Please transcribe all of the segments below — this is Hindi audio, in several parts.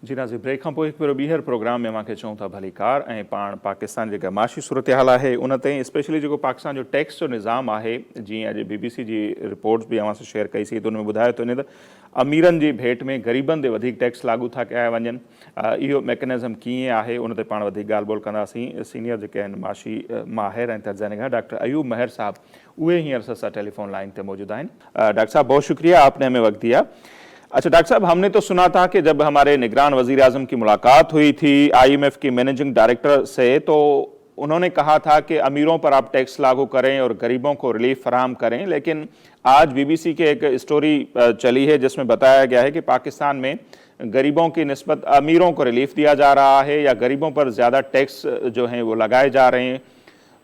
जी नाज़रीन, ब्रेक खां पोइ हिकु भेरो ॿीहर प्रोग्राम में मूंखे चऊं था भली कार ऐं पाण पाकिस्तान जेका माशी सूरत हाल आहे उन ते स्पेशली जेको पाकिस्तान जो टैक्स जो निज़ाम आहे, जीअं अॼु BBC जी रिपोर्ट्स बि अव्हां सां शेयर कईसीं, त उन में ॿुधायो थो वञे त अमीरनि जी भेट में ग़रीबनि ते वधीक टैक्स लागू था कया वञनि। इहो मैकेनिज़म कीअं आहे उन ते पाण वधीक ॻाल्हि ॿोल कंदासीं। सीनियर जेके आहिनि माशी माहिर ऐं तर्जुमा निगार डॉक्टर अयूब महर साहब उहे हींअर सां टेलीफोन लाइन पे मौजूद आहिनि। डॉक्टर साहब बहुत शुक्रिया, आपने हमें वक्त दिया। अच्छा डॉक्टर साहब, हमने तो सुना था कि जब हमारे निगरान वज़ीर आज़म की मुलाकात हुई थी IMF की मैनेजिंग डायरेक्टर से, तो उन्होंने कहा था कि अमीरों पर आप टैक्स लागू करें और गरीबों को रिलीफ फराहम करें, लेकिन आज BBC के एक स्टोरी चली है जिसमें बताया गया है कि पाकिस्तान में गरीबों की निस्बत अमीरों को रिलीफ दिया जा रहा है या गरीबों पर ज़्यादा टैक्स जो हैं वो लगाए जा रहे हैं।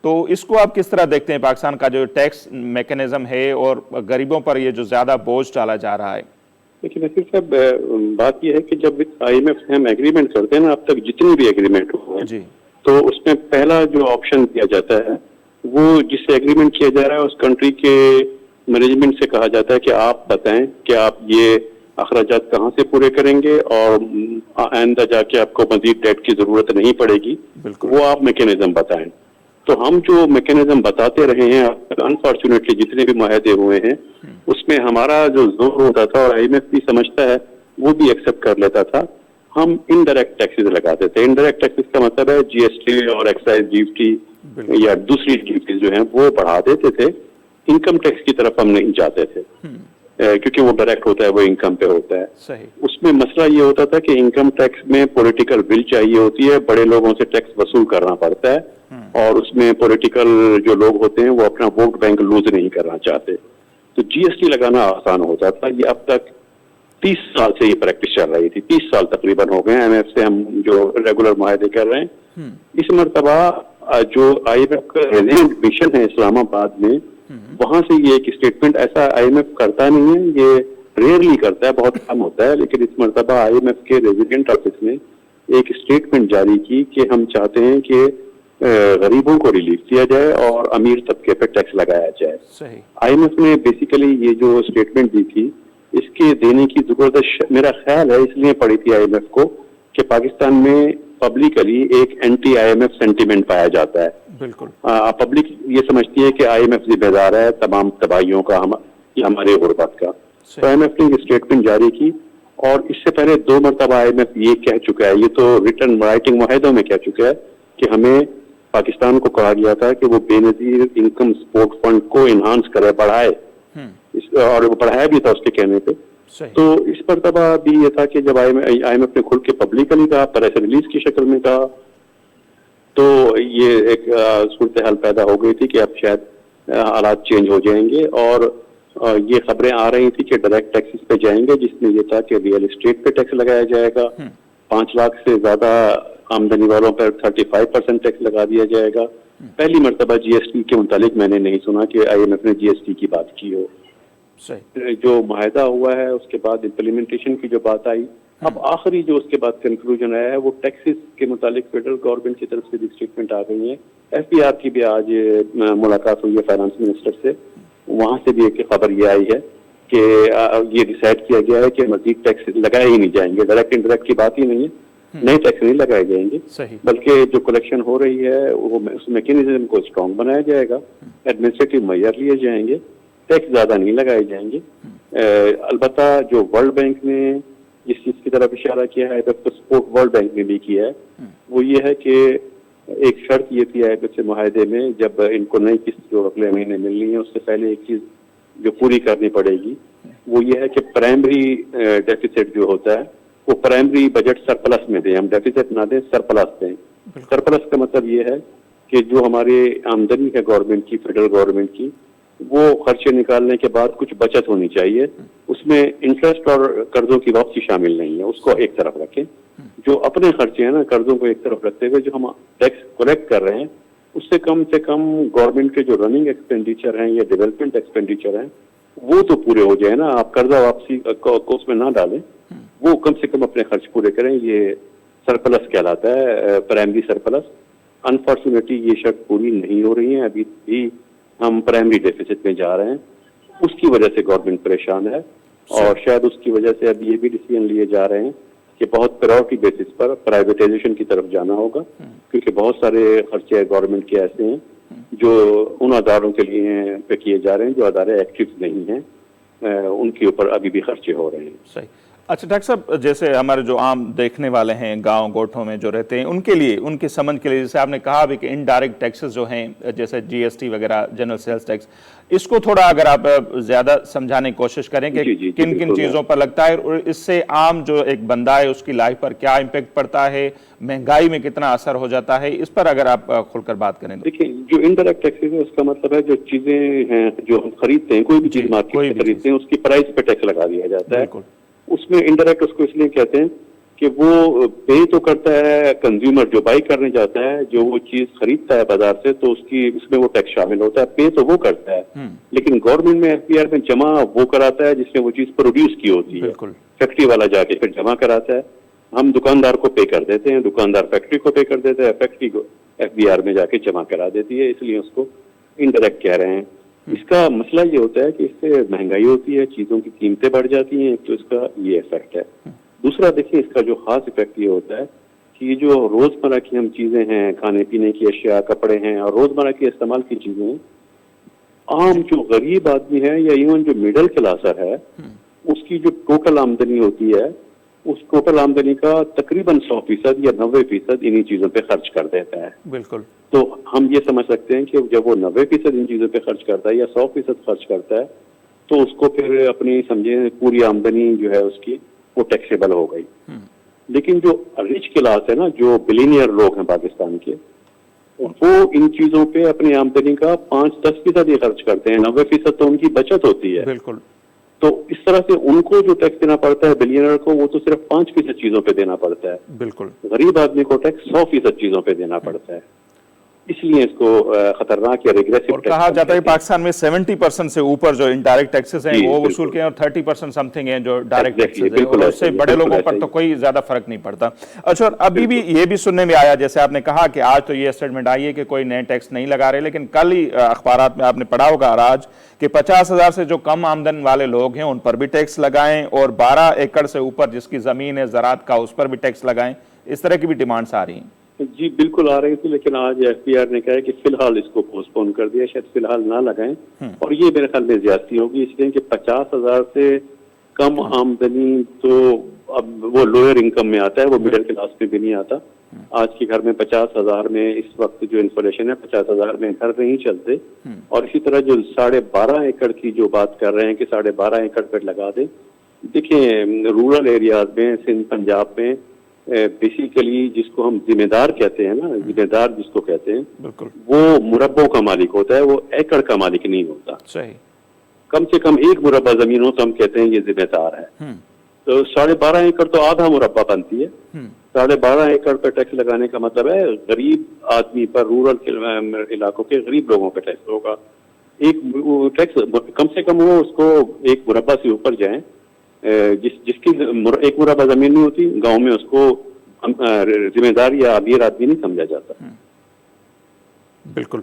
तो इसको आप किस तरह देखते हैं, पाकिस्तान का जो टैक्स मैकेनिज़्म है और गरीबों पर ये जो ज़्यादा बोझ डाला जा रहा है? देखिए नसीर साहब, बात यह है कि जब IMF से हम एग्रीमेंट करते हैं ना, अब तक जितनी भी एग्रीमेंट हुए हैं, तो उसमें पहला जो ऑप्शन दिया जाता है वो जिससे एग्रीमेंट किया जा रहा है उस कंट्री के मैनेजमेंट से कहा जाता है कि आप बताएं कि आप ये अखराजात कहाँ से पूरे करेंगे और आइंदा जाके आपको मजीद डेट की जरूरत नहीं पड़ेगी, वो आप मैकेनिज्म बताएं। तो हम जो मैकेनिज्म बताते रहे हैं, अनफॉर्चुनेटली जितने भी मुआहदे हुए हैं उसमें हमारा जो जोर होता था और IMF भी समझता है, वो भी एक्सेप्ट कर लेता था, हम इनडायरेक्ट टैक्सेस लगाते थे। इनडायरेक्ट टैक्सेस का मतलब है GST और एक्साइज ड्यूटी या दूसरी ड्यूटीज जो है वो बढ़ा देते थे। इनकम टैक्स की तरफ हम नहीं जाते थे क्योंकि वो डायरेक्ट होता है, वो इनकम पे होता है। सही। उसमें मसला ये होता था कि इनकम टैक्स में पॉलिटिकल विल चाहिए होती है, बड़े लोगों से टैक्स वसूल करना पड़ता है और उसमें पॉलिटिकल जो लोग होते हैं वो अपना वोट बैंक लूज नहीं करना चाहते। तो GST लगाना आसान होता था। ये अब तक 30 साल से ये प्रैक्टिस चल रही थी, 30 साल तकरीबन हो गए IMF से हम जो रेगुलर मुआहदे कर रहे हैं। इस मरतबा जो IMF का रेजिडेंट मिशन है इस्लामाबाद में, वहां से ये एक स्टेटमेंट, ऐसा IMF करता नहीं है, ये रेयरली करता है, बहुत कम होता है, लेकिन इस मरतबा IMF के रेजिडेंट ऑफिस ने एक स्टेटमेंट जारी की कि हम चाहते हैं कि गरीबों को रिलीफ दिया जाए और अमीर तबके पर टैक्स लगाया जाए। सही। IMF ने बेसिकली ये जो स्टेटमेंट दी थी, इसके देने की जरूरत मेरा ख्याल है इसलिए पड़ी थी IMF को कि पाकिस्तान में पब्लिकली एक एंटी IMF सेंटीमेंट पाया जाता है। बिल्कुल। पब्लिक ये समझती है कि IMF जिम्मेदार है तमाम तबाहियों का, हमारे गुर्बत का। तो IMF ने ये स्टेटमेंट जारी की और इससे पहले 2 मरतबा IMF ये कह चुका है, ये तो रिटर्न राइटिंग मुआहदों में कह चुका है कि हमें पाकिस्तान को कहा गया था कि वो बेनजीर इनकम सपोर्ट फंड को इन्हांस करे, बढ़ाए, और वो बढ़ाया भी था उसके कहने पे। तो इस मरतबा भी ये था कि जब IMF ने खुल के पब्लिकली कहा, प्रेस रिलीज की शक्ल में कहा, तो ये एक सूरत हाल पैदा हो गई थी कि अब शायद हालात चेंज हो जाएंगे और ये खबरें आ रही थी कि डायरेक्ट टैक्सेस पे जाएंगे, जिसमें ये था कि रियल एस्टेट पे टैक्स लगाया जाएगा, 5 लाख से ज्यादा आमदनी वालों पर 35% टैक्स लगा दिया जाएगा। पहली मरतबा GST के मुतालिक मैंने नहीं सुना कि IMF ने GST की बात की हो। जो मुआहदा हुआ है उसके बाद इम्प्लीमेंटेशन की जो बात आई, अब आखिरी जो उसके बाद कंक्लूजन आया है वो टैक्सेस के मुतालिक फेडरल गवर्नमेंट की तरफ से भी स्टेटमेंट आ गई है। FBR की भी आज मुलाकात हुई है फाइनेंस मिनिस्टर से, वहां से भी एक खबर ये आई है कि ये डिसाइड किया गया है कि मजीद टैक्स लगाए ही नहीं जाएंगे, डायरेक्ट इंडायरेक्ट की बात ही नहीं है, नए टैक्स नहीं लगाए जाएंगे, बल्कि जो कलेक्शन हो रही है वो उस मैकेनिज्म को स्ट्रॉन्ग बनाया जाएगा, एडमिनिस्ट्रेटिव मेजर लिए जाएंगे, टैक्स ज्यादा नहीं लगाए जाएंगे। अलबत्ता जो वर्ल्ड बैंक ने जिस चीज की तरफ इशारा किया है, तो सपोर्ट वर्ल्ड बैंक ने भी किया है, वो ये है कि एक शर्त ये थी IMF से मुआहदे में, जब इनको नई किस्त जो अगले महीने मिलनी है उससे पहले एक चीज जो पूरी करनी पड़ेगी वो ये है कि प्राइमरी डेफिसिट जो होता है वो प्राइमरी बजट सरप्लस में दें, हम डेफिसिट ना दें, सरप्लस दें। सरप्लस का मतलब ये है कि जो हमारे आमदनी है गवर्नमेंट की, फेडरल गवर्नमेंट की, वो खर्चे निकालने के बाद कुछ बचत होनी चाहिए, उसमें इंटरेस्ट और कर्जों की वापसी शामिल नहीं है, उसको एक तरफ रखें। जो अपने खर्चे हैं ना, कर्जों को एक तरफ रखते हुए जो हम टैक्स कलेक्ट कर रहे हैं उससे कम गवर्नमेंट के जो रनिंग एक्सपेंडिचर हैं या डेवलपमेंट एक्सपेंडिचर हैं वो तो पूरे हो जाए ना। आप कर्जा वापसी को उसमें ना डालें, वो कम से कम अपने खर्च पूरे करें। ये सरप्लस कहलाता है, प्राइमरी सरप्लस। अनफॉर्चुनेटली ये शर्त पूरी नहीं हो रही है, अभी भी हम प्राइमरी डेफिसिट में जा रहे हैं, उसकी वजह से गवर्नमेंट परेशान है और शायद उसकी वजह से अब ये भी डिसीजन लिए जा रहे हैं कि बहुत प्रायोरिटी बेसिस पर प्राइवेटाइजेशन की तरफ जाना होगा, क्योंकि बहुत सारे खर्चे गवर्नमेंट के ऐसे हैं जो उन अदारों के लिए पे किए जा रहे हैं जो अदारे एक्टिव नहीं हैं, उनके ऊपर अभी भी खर्चे हो रहे हैं। सही। अच्छा डॉक्टर साहब, जैसे हमारे जो आम देखने वाले हैं गांव गोठों में जो रहते हैं, उनके लिए, उनकी समझ के लिए, जैसे आपने कहा भी कि इनडायरेक्ट टैक्सेस जो हैं जैसे जीएसटी वगैरह, जनरल सेल्स टैक्स, इसको थोड़ा अगर आप ज्यादा समझाने की कोशिश करें कि किन किन चीजों पर लगता है और इससे आम जो एक बंदा है उसकी लाइफ पर क्या इम्पेक्ट पड़ता है, महंगाई में कितना असर हो जाता है, इस पर अगर आप खुलकर बात करें। देखिए, जो इनडायरेक्ट टैक्सेस है उसका मतलब है जो चीजें हैं जो हम खरीदते हैं, कोई भी चीज मार्केट से खरीदते हैं उसकी प्राइस पे टैक्स लगा दिया जाता है। उसमें इनडायरेक्ट उसको इसलिए कहते हैं कि वो पे तो करता है कंज्यूमर जो बाई करने जाता है, जो वो चीज खरीदता है बाजार से, तो उसकी उसमें वो टैक्स शामिल होता है। पे तो वो करता है, लेकिन गवर्नमेंट में एफपीआर में जमा वो कराता है जिसमें वो चीज प्रोड्यूस की होती है। फैक्ट्री वाला जाके फिर जमा कराता है, हम दुकानदार को पे कर देते हैं, दुकानदार फैक्ट्री को पे कर देता है, फैक्ट्री को एफबीआर में जाके जमा करा देती है, इसलिए उसको इनडायरेक्ट कह रहे हैं। इसका मसला ये होता है कि इससे महंगाई होती है, चीजों की कीमतें बढ़ जाती हैं, तो इसका ये इफेक्ट है। दूसरा देखिए, इसका जो खास इफेक्ट ये होता है कि ये जो रोजमर्रा की हम चीजें हैं, खाने पीने की अशिया, कपड़े हैं और रोजमर्रा की इस्तेमाल की चीजें हैं, आम जो गरीब आदमी है या इवन जो मिडिल क्लासर है, उसकी जो टोटल आमदनी होती है, उस टोटल आमदनी का तकरीबन 100% या 90% इन्हीं चीजों पे खर्च कर देता है। बिल्कुल। तो हम ये समझ सकते हैं कि जब वो 90% इन चीजों पे खर्च करता है या 100% खर्च करता है, तो उसको फिर अपनी समझे पूरी आमदनी जो है उसकी वो टैक्सेबल हो गई। लेकिन जो रिच क्लास है ना, जो बिलियनियर लोग हैं पाकिस्तान के, वो इन चीजों पे अपनी आमदनी का 5-10% ही खर्च करते हैं, 90% तो उनकी बचत होती है। बिल्कुल। तो इस तरह से उनको जो टैक्स देना पड़ता है बिलियनर को, वो तो सिर्फ 5% चीजों पे देना पड़ता है। बिल्कुल। गरीब आदमी को टैक्स 100% चीजों पे देना पड़ता है, इसलिए इसको खतरनाक या रिग्रेसिव टैक्स कहा जाता है। पाकिस्तान में 70% से ऊपर जो इनडायरेक्ट टैक्सेस हैं वो वसूल के, और 30% समथिंग है जो डायरेक्ट टैक्सेस है, और उससे बड़े लोगों पर तो कोई ज्यादा फर्क नहीं पड़ता। अच्छा, अभी भी ये भी सुनने में आया, जैसे आपने कहा कि आज तो ये स्टेटमेंट आई है कि कोई नए टैक्स नहीं लगा रहे, लेकिन कल ही अखबारात में आपने पढ़ा होगा आज कि 50,000 से जो कम आमदन वाले लोग हैं उन पर भी टैक्स लगाएं, और 12 एकड़ से ऊपर जिसकी जमीन है ज़राअत का, उस पर भी टैक्स लगाएं। इस तरह की भी डिमांड्स आ रही हैं। जी बिल्कुल आ रही थी, लेकिन आज एफपीआर ने कहा है कि फिलहाल इसको पोस्टपोन कर दिया, शायद फिलहाल ना लगाएं। और ये मेरे ख्याल में ज्यादती होगी, इसलिए कि 50,000 से कम आमदनी तो अब वो लोअर इनकम में आता है, वो मिडिल क्लास में भी नहीं आता। आज के घर में 50,000 में इस वक्त जो इन्फ्लेशन है, 50,000 में घर नहीं चलते। और इसी तरह जो 12.5 एकड़ की जो बात कर रहे हैं कि 12.5 एकड़ पर लगा दें, देखिए रूरल एरियाज में, सिंध पंजाब में बेसिकली जिसको हम जिम्मेदार कहते हैं ना, जिम्मेदार जिसको कहते हैं, वो मुरब्बों का मालिक होता है, वो एकड़ का मालिक नहीं होता। सही। कम से कम एक मुरब्बा जमीन हो तो हम कहते हैं ये जिम्मेदार है। तो 12.5 एकड़ तो आधा मुरब्बा बनती है। 12.5 एकड़ पर टैक्स लगाने का मतलब है गरीब आदमी पर, रूरल इलाकों के गरीब लोगों पर टैक्स होगा। एक टैक्स कम से कम वो उसको एक मुरब्बा से ऊपर जाए, जिसकी एक मुरब्बा जमीन नहीं होती गांव में, उसको जिम्मेदार या अमीर आदमी नहीं समझा जाता। बिल्कुल।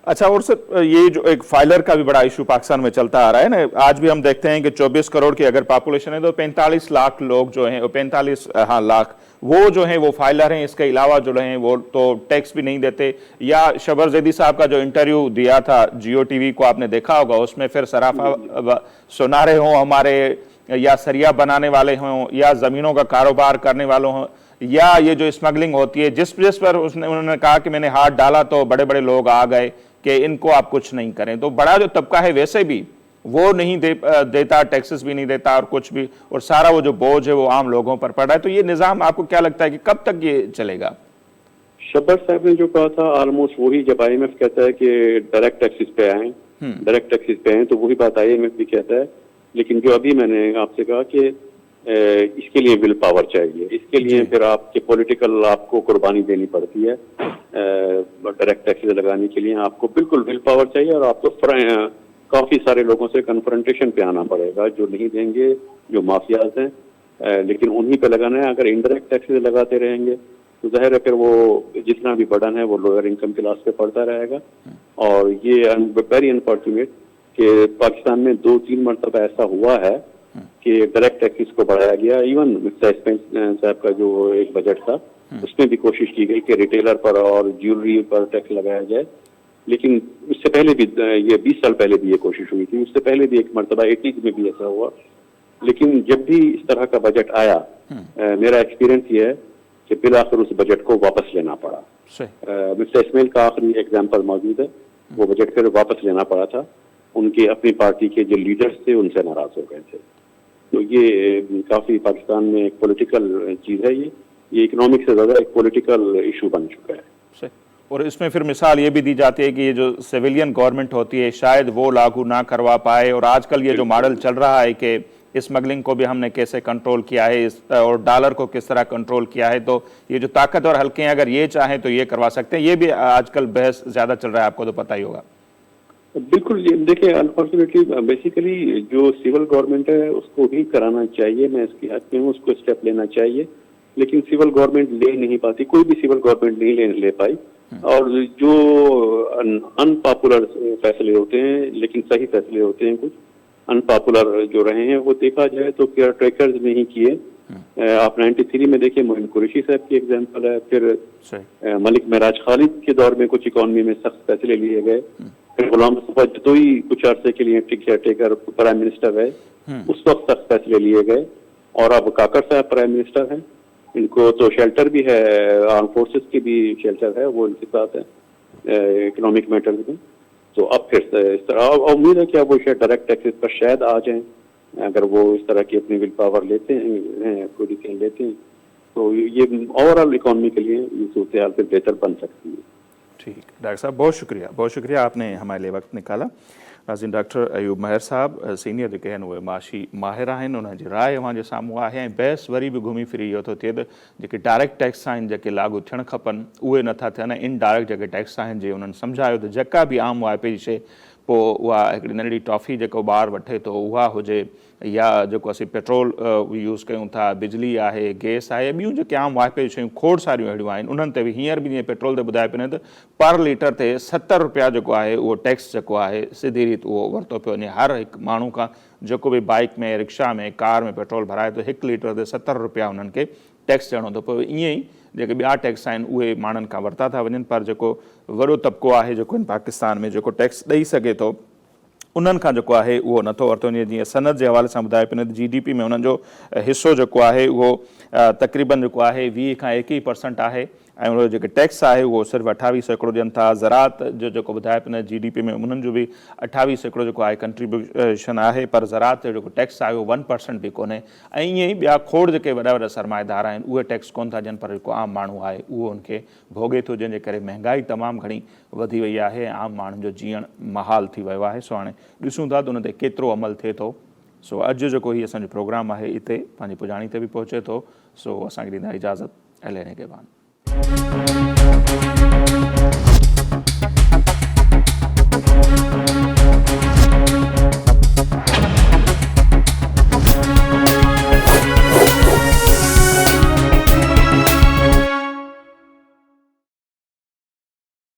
अच्छा, और सर ये जो एक फाइलर का भी बड़ा इशू पाकिस्तान में चलता आ रहा है ना, आज भी हम देखते हैं कि 24 करोड़ की अगर पॉपुलेशन है तो 45 लाख लोग जो हैं, 45 लाख वो जो हैं वो फाइलर हैं। इसके अलावा जो हैं वो तो टैक्स भी नहीं देते। या शबर जैदी साहब का जो इंटरव्यू दिया था जियो टीवी को आपने देखा होगा, उसमें फिर सराफा सुनारे हों हमारे, या सरिया बनाने वाले हों, या जमीनों का कारोबार करने वालों हों, या ये जो स्मगलिंग होती है, जिस पर उन्होंने कहा कि मैंने हाथ डाला तो बड़े बड़े लोग आ गए कि इनको आप कुछ नहीं करें। तो बड़ा जो तबका है वैसे भी वो नहीं देता, टैक्सेस भी नहीं देता और कुछ भी, और सारा वो जो बोझ है वो आम लोगों पर पड़ रहा है। तो ये निज़ाम आपको क्या लगता है कि कब तक ये चलेगा? शब्बर साहब ने जो कहा था ऑलमोस्ट वही, जब IMF कहता है कि डायरेक्ट टैक्सेस पे आए, डायरेक्ट टैक्सेस पे आए, तो वही बात IMF भी कहता है। लेकिन जो अभी मैंने आपसे कहा कि इसके लिए विल पावर चाहिए, इसके लिए फिर आपके पॉलिटिकल आपको कुर्बानी देनी पड़ती है। डायरेक्ट टैक्सेस लगाने के लिए आपको बिल्कुल विल पावर चाहिए, और आपको काफी सारे लोगों से कन्फ्रंटेशन पे आना पड़ेगा जो नहीं देंगे, जो माफियाज हैं। लेकिन उन्हीं पे लगाना है। अगर इनडायरेक्ट टैक्सेस लगाते रहेंगे तो जाहिर है फिर वो जितना भी बर्डन है वो लोअर इनकम क्लास पे पड़ता रहेगा। और ये वेरी अनफॉर्चुनेट कि पाकिस्तान में 2-3 मरतबा ऐसा हुआ है कि डायरेक्ट टैक्सेस को बढ़ाया गया। इवन मिस्टर इसमाइल साहब का जो एक बजट था उसमें भी कोशिश की गई कि रिटेलर पर और ज्वेलरी पर टैक्स लगाया जाए, लेकिन इससे पहले भी ये 20 साल पहले भी ये कोशिश हुई थी, उससे पहले भी एक मरतबा 80s में भी ऐसा हुआ। लेकिन जब भी इस तरह का बजट आया मेरा एक्सपीरियंस ये है कि फिर आखिर उस बजट को वापस लेना पड़ा। मिस्टर इसमाइल का आखिरी एग्जाम्पल मौजूद है, वो बजट फिर वापस लेना पड़ा था, उनके अपनी पार्टी के जो लीडर्स थे उनसे नाराज हो गए थे। तो ये काफी पाकिस्तान में एक पॉलिटिकल चीज है, ये इकोनॉमिक से ज्यादा एक पॉलिटिकल इशू बन चुका है। और इसमें फिर मिसाल ये भी दी जाती है कि ये जो सिविलियन गवर्नमेंट होती है शायद वो लागू ना करवा पाए, और आजकल ये जो मॉडल चल रहा है कि स्मगलिंग को भी हमने कैसे कंट्रोल किया है और डॉलर को किस तरह कंट्रोल किया है, तो ये जो ताकतवर हल्के हैं अगर ये चाहें तो ये करवा सकते हैं। ये भी आजकल बहस ज्यादा चल रहा है, आपको तो पता ही होगा। बिल्कुल, देखिए अनफॉर्चुनेटली बेसिकली जो सिविल गवर्नमेंट है उसको ही कराना चाहिए, मैं इसकी हक में हूँ, उसको स्टेप लेना चाहिए, लेकिन सिविल गवर्नमेंट ले नहीं पाती, कोई भी सिविल गवर्नमेंट नहीं ले पाई। और जो अनपॉपुलर फैसले होते हैं लेकिन सही फैसले होते हैं, कुछ अनपॉपुलर जो रहे हैं वो देखा जाए तो केयर टेकर्स नहीं किए। आप 93 में देखिए मोइन कुरैशी साहब की एग्जांपल है, फिर मलिक महराज खालिद के दौर में कुछ इकोनॉमी में सख्त फैसले लिए गए, फिर गुलाम मुस्तफा जतोई कुछ अरसे के लिए केयर टेकर प्राइम मिनिस्टर रहे, उस वक्त सख्त फैसले लिए गए, और अब काकर साहब प्राइम मिनिस्टर हैं, इनको तो शेल्टर भी है, आर्म फोर्सेस की भी शेल्टर है, वो इनके साथ है इकोनॉमिक मैटर्स में। तो अब फिर इस तरह उम्मीद है कि अब वो शायद डायरेक्ट टैक्सेस पर शायद आ जाएं, अगर वो इस तरह की अपनी विल पावर लेते हैं, पोजीशन लेते हैं, तो ये ओवरऑल इकोनॉमी के लिए ये सूरत हाल फिर बेहतर बन सकती है। ठीक, डॉक्टर साहब बहुत शुक्रिया आपने हमारे लिए वक्त निकाला। नाज़रीन, डॉक्टर अयूब महर साहब सीनियर जेके आहिनि उहे माशी माहिर आहिनि, उन्हनि जी राय अवां जे साम्हूं आहे, ऐं बहस वरी बि घुमी फिरी इहो थो थिए त जेके डायरेक्ट टैक्स आहिनि जेके लागू थियणु खपनि उहे नथा थियनि, इनडायरेक्ट जेके टैक्स आहिनि जे उन्हनि सम्झायो त जेका बि आम वाइपे जी शइ पोइ उहा हिकिड़ी नंढड़ी टॉफ़ी जेको ॿारु वठे थो उहा हुजे, या जेको असीं पेट्रोल यूज़ कयूं था, बिजली आहे, गैस आहे, ॿियूं जेके आम वाइपे जी शयूं खोड़ सारियूं अहिड़ियूं आहिनि, उन्हनि ते बि हींअर बि जीअं पेट्रोल ते ॿुधाए पियो त पर लीटर ते 70 रुपया जेको आहे उहो टैक्स जेको आहे सिधी रीति उहो वरितो पियो वञे। हर हिकु माण्हू खां जेको बि बाइक में, रिक्शा में, कार में पेट्रोल भराए थो 1 लीटर ते 70 रुपया उन्हनि खे टैक्स ॾियणो थो पए। ईअं ई जेके ॿिया टैक्स आहिनि उहे माण्हुनि खां वरिता था वञनि, पर जेको वॾो तबिको आहे जेको हिन पाकिस्तान में जेको टैक्स ॾेई सघे थो उन्हनि खां जेको आहे उहो नथो वरितो वञे। जीअं सनद जे हवाले सां ॿुधाए पियो त GDP में उन्हनि जो हिसो जेको आहे उहो तक़रीबन जेको आहे 20 खां 21% आहे, ऐं उनजो जेके टैक्स आहे उहो सिर्फ़ु 28% ॾियनि था। ज़रात जो जेको ॿुधाए पियो न GDP में उन्हनि जो बि 28% जेको आहे कंट्रीब्यूशन आहे, पर ज़रात जो जेको टैक्स आहे उहो 1% बि कोन्हे। ऐं ईअं ई ॿिया खोड़ जेके वॾा वॾा सरमाएदार आहिनि उहे टैक्स कोन था ॾियनि, पर जेको आम माण्हू आहे उहो उनखे भोॻे थो, जंहिंजे करे महांगाई तमामु घणी वधी वई आहे, आम माण्हुनि जो जीअण महाल थी वियो आहे। सो हाणे ॾिसूं था त उन ते केतिरो अमल थिए थो। सो अॼु जेको हीउ असांजो प्रोग्राम आहे हिते पंहिंजी पुॼाणी ते बि पहुचे थो। सो असांखे ॾींदा इजाज़त, अहले निगहबान।